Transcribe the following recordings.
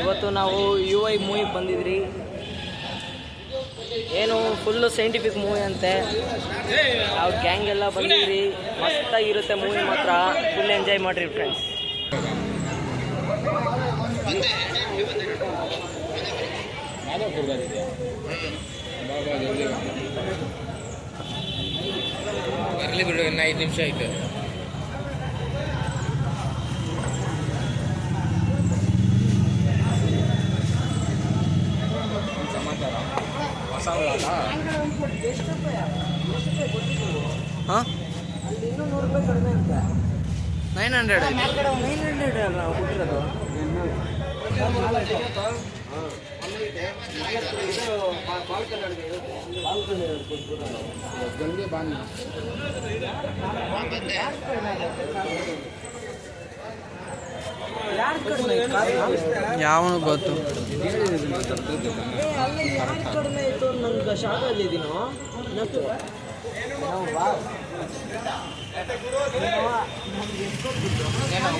ಇವತ್ತು ನಾವು UI ಮೂವಿಗೆ ಬಂದಿದ್ರಿ. ಏನು ಫುಲ್ಲು ಸೈಂಟಿಫಿಕ್ ಮೂವಿ ಅಂತೆ. ನಾವು ಗ್ಯಾಂಗ್ ಎಲ್ಲ ಬಂದಿದ್ರಿ. ಮಸ್ತಾಗಿರುತ್ತೆ ಮೂವಿ ಮಾತ್ರ. ಫುಲ್ ಎಂಜಾಯ್ ಮಾಡಿರಿ ಫ್ರೆಂಡ್ಸ್. ಬರಲಿ ಬಿಡು, ಇನ್ನು 5 ನಿಮಿಷ ಆಯ್ತು. ಸಮಾಚಾರ ಹೊಸ ಹಾಂ 900 ನಾವು ಕೊಟ್ಟಿರೋದು. ಯಾವನು ಗೊತ್ತು ಕಡಿಮೆ ಆಯಿತು ನಂಗೆ ಶಾಕಲ್ಲಿದ್ದೀನೋ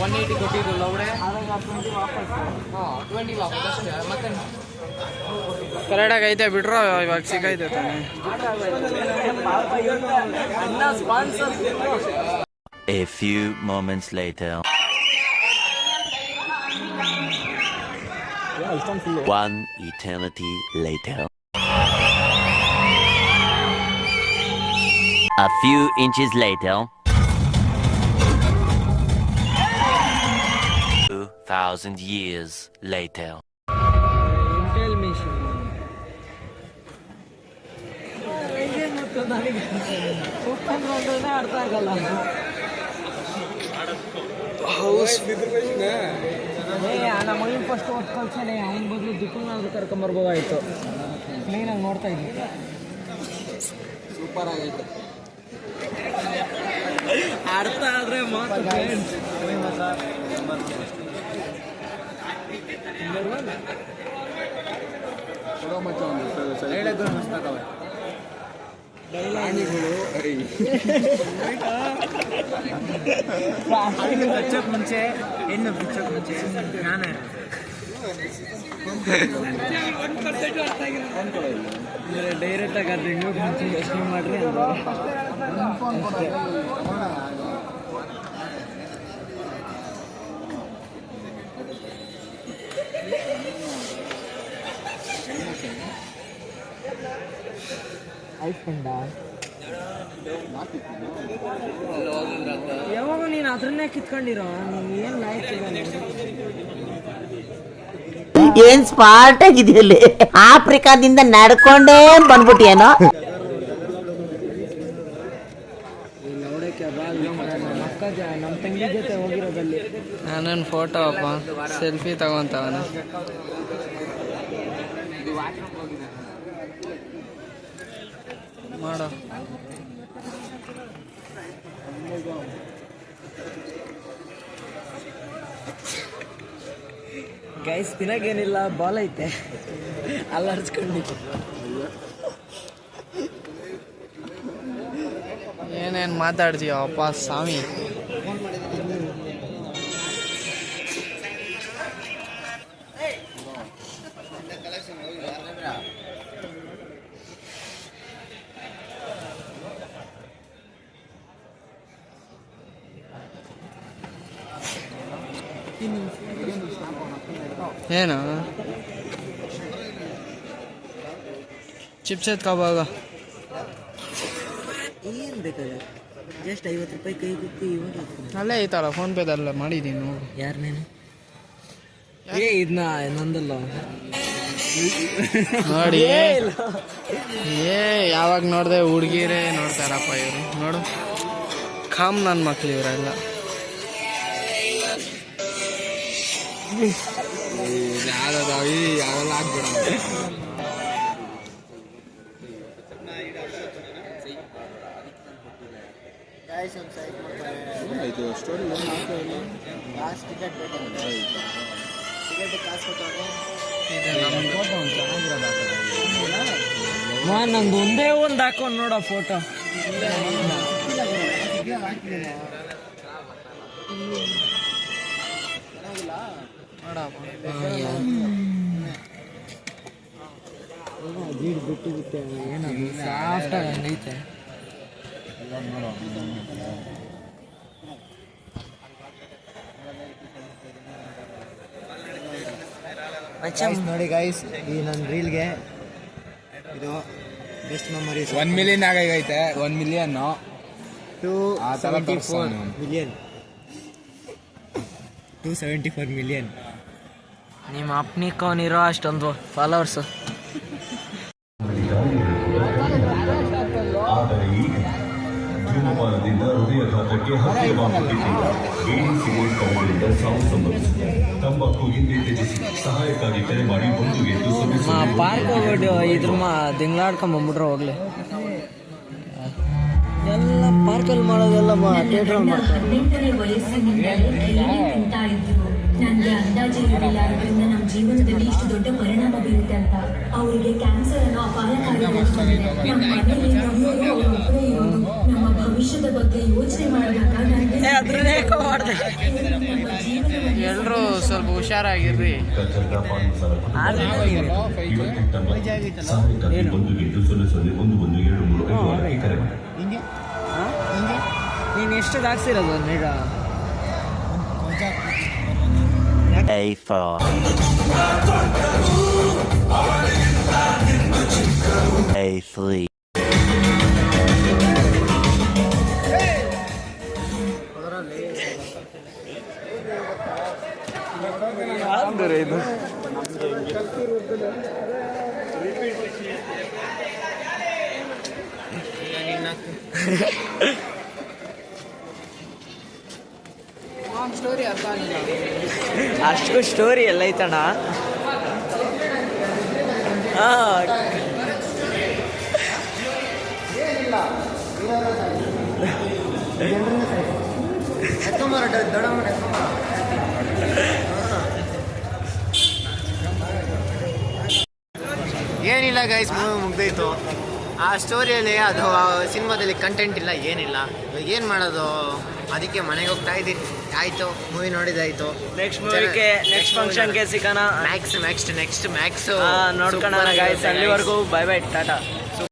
180 ಕೊಟ್ಟಿದ್ದು ಅವಡೆ 20 ವಾಪಸ್ ಮತ್ತೆ ಕರೆಕ್ಟಾಗಿ ಐತೆ ಬಿಟ್ರು ಇವಾಗ ಸಿಗೈತೆ ತಾನೆ. A few moments later. One eternity later. A few inches later. 2,000 years later. Intel mission ಅರ್ಥ ಆಗಲ್ಲ. ಹೌಸ್ ನಮ್ಮ ಮಗನ ಫಸ್ಟ್ ಒಟ್ಟು ಕಳ್ಸನೆ ಅವನ ಬದಲು ದಿಕ್ಕನ್ನಾದ್ರೂ ಕರ್ಕೊಂಬರ್ಬೋದಾಯ್ತು. ಕ್ಲೀನಾಗಿ ನೋಡ್ತಾ ಇದ್ವಿ. ಸೂಪರ್ ಆಗೈತೆ. ಅರ್ಥ ಆದರೆ ಮಾತ್ರ ಬಿಚ್ಚೋಕ್ ಮುಂಚೆ ಹೆಣ್ಣು ಬಿಚ್ಚೋಕ್ ಮುಂಚೆ ನಾನೇ ಡೈರೆಕ್ಟ್ ಆಗಿ ಅದು ಹೆಣ್ಣು ಮುಂಚೆ ಯೋಚನೆ ಮಾಡ್ರಿ ಅಷ್ಟೇ. ಆಯ್ಕೊಂಡ ಯಾವಾಗ ನೀನು ಅದನ್ನೇ ಕಿತ್ಕೊಂಡಿರೋ ನೀನು ಏನು ಲಾಯ್ಕ್ ಏನ್ ಸ್ಮಾರ್ಟ್ ಆಗಿದೆಯಲ್ಲಿ ಆಫ್ರಿಕಾದಿಂದ ನಡ್ಕೊಂಡೇ ಬಂದ್ಬಿಟ್ಟಿಯೇನೋ. ನಮ್ಮ ತಂಗಿ ಜೊತೆ ಹೋಗಿರೋದಲ್ಲಿ ನಾನೇನು ಫೋಟೋ ಅಪ್ಪ ಸೆಲ್ಫಿ ತಗೊಂತವನ. ಮಾಡೋ ಗೈಸ್ ತಿನ್ನಗೇನಿಲ್ಲ, ಬಾಲ್ ಐತೆ ಅಲ್ಲರ್ಸ್ಕೊಂಡಿತ್ತು. ಏನೇನು ಮಾತಾಡ್ತೀವಪ್ಪ ಸ್ವಾಮಿ. ಏನು ಚಿಪ್ಸ್ ಎತ್ಕೋಬಾಗ ಏನು ಬೇಕಾಗ ಜಸ್ಟ್ 50 ರೂಪಾಯಿ ಕೈ ಕುತ್ತಿ ಅಲ್ಲೇ ಐತಲ್ಲ ಫೋನ್ಪೇದಲ್ಲ ಮಾಡಿದ್ದೀನಿ ನೋಡು. ಯಾರು ನೀನು? ಇದನ್ನ ನಂದಲ್ಲ ನೋಡಿ. ಯಾವಾಗ ನೋಡಿದೆ ಹುಡುಗಿರೇ ನೋಡ್ತಾರಪ್ಪ ಇವರು. ನೋಡು ಕಾಮ್ ನನ್ನ ಮಕ್ಳು ಇವರೆಲ್ಲ. ಯಾವೆಲ್ಲ ಆಗ್ಬೇಡ ನಂದು ಒಂದೇ ಒಂದು ಹಾಕೊಂಡು ನೋಡ ಫೋಟೋ. ನೋಡಪ್ಪ ಬಿಟ್ಟು ಬಿಟ್ಟೆ ಏನದು ಸಾಫ್ಟಾಗಿ ಹಂಗೈತೆ. ನೋಡಿ ಗೈಸ್, ಈ ನನ್ನ ರೀಲ್ಗೆ ಇದು ಬೆಸ್ಟ್ ಮೆಮೊರೀಸ್ 1 ಮಿಲಿಯನ್ ಆಗೈತೆ. 1 ಮಿಲಿಯನ್ 274 ಮಿಲಿಯನ್. ನಿಮ್ಮ ಅಪ್ನಿಕೋನಿರೋ ಅಷ್ಟೊಂದು ಫಾಲೋವರ್ಸು. ಆದರೆ ಈಗ ಧೂಮಪಾನದಿಂದ ಹೃದಯಘಾತಕ್ಕೆ ಹತ್ತಿರವಾಗುತ್ತಿದೆ. ಬೀಡಿ ಸಿಗರೇಟ್ ಕವುಗಳಿಂದ ಸಾವು ಸಂಭವಿಸಿದೆ. ತಂಬಾಕು ಹಿಂದೆ ತ್ಯಜಿಸಿ ಸಹಾಯಕ್ಕಾಗಿ ಕರೆ ಮಾಡಿ 1 ಪಾರ್ಕ್ ಹೋಗ್ಬಿಟ್ಟು ಇದ್ರ ದಿಂಗ್ಲಾಡ್ಕೊಂಬಂದ್ಬಿಟ್ರೆ ಹೋಗ್ಲಿ. ಎಲ್ಲ ಪಾರ್ಕಲ್ಲಿ ಮಾಡೋದೆಲ್ಲ ಥಿಯೇಟ್ರಲ್ಲಿ ಮಾಡ್ತಾರೆ. 18ನೇ ವಯಸ್ಸಿನಿಂದಲೇ ತಿಂತಾ ಇದ್ರು. ನನಗೆ ಅಂದಾಜು ಇರಲಿಲ್ಲ ಇದರಿಂದ ನಮ್ಮ ಜೀವನದಲ್ಲಿ ಇಷ್ಟು ದೊಡ್ಡ ಪರಿಣಾಮ ಬೀರುತ್ತೆ ಅಂತ. ಅವರಿಗೆ ಕ್ಯಾನ್ಸರ್ ಅನ್ನೋ ಅಪಾಯಕಾರಿ ರೋಗ ಬಂದಿದೆ. ನಮ್ಮ ಮನೆಯಲ್ಲಿ ದುಡಿಯೋರು ಅವ್ರ ಒಬ್ಬರೇ ಇರೋದು. ನಮ್ಮ ಭವಿಷ್ಯದ ಬಗ್ಗೆ ಯೋಚನೆ ಮಾಡಿದಾಗ ಎಲ್ಲರೂ ಸ್ವಲ್ಪ ಹುಷಾರಾಗಿರ್ರಿ. ಸಹಾಯಕ್ಕಾಗಿ 1-001-112-3 ಕರೆ ಮಾಡಿ. ನೀನು ಎಷ್ಟು ಹಾಕ್ಸಿರೋದು ಈಗ? A4. A3. ಇದು ಅಷ್ಟು ಸ್ಟೋರಿ ಎಲ್ಲ ಐತಣ್ಣ. ಏನಿಲ್ಲ ಗೈಸ್, ಮೂವಿ ಮುಗ್ದೋಯ್ತು. ಆ ಸ್ಟೋರಿಯಲ್ಲಿ ಅದು ಸಿನಿಮಾದಲ್ಲಿ ಕಂಟೆಂಟ್ ಇಲ್ಲ, ಏನಿಲ್ಲ. ಇವಾಗ ಏನು ಮಾಡೋದು? ಅದಕ್ಕೆ ಮನೆಗೆ ಹೋಗ್ತಾ ಇದ್ದೀನಿ. ಆಯಿತು, ಮೂವಿ ನೋಡಿದಾಯ್ತು. ನೆಕ್ಸ್ಟ್ ಫಂಕ್ಷನ್ಗೆ ಸಿಗೋಣ. ನೆಕ್ಸ್ಟ್ ಮ್ಯಾಕ್ಸ್ ನೋಡ್ಕೊಳ್ಳೋಣ ಗೈಸ್. ಅಲ್ಲಿವರೆಗೂ ಬೈ ಬೈ, ಟಾಟಾ.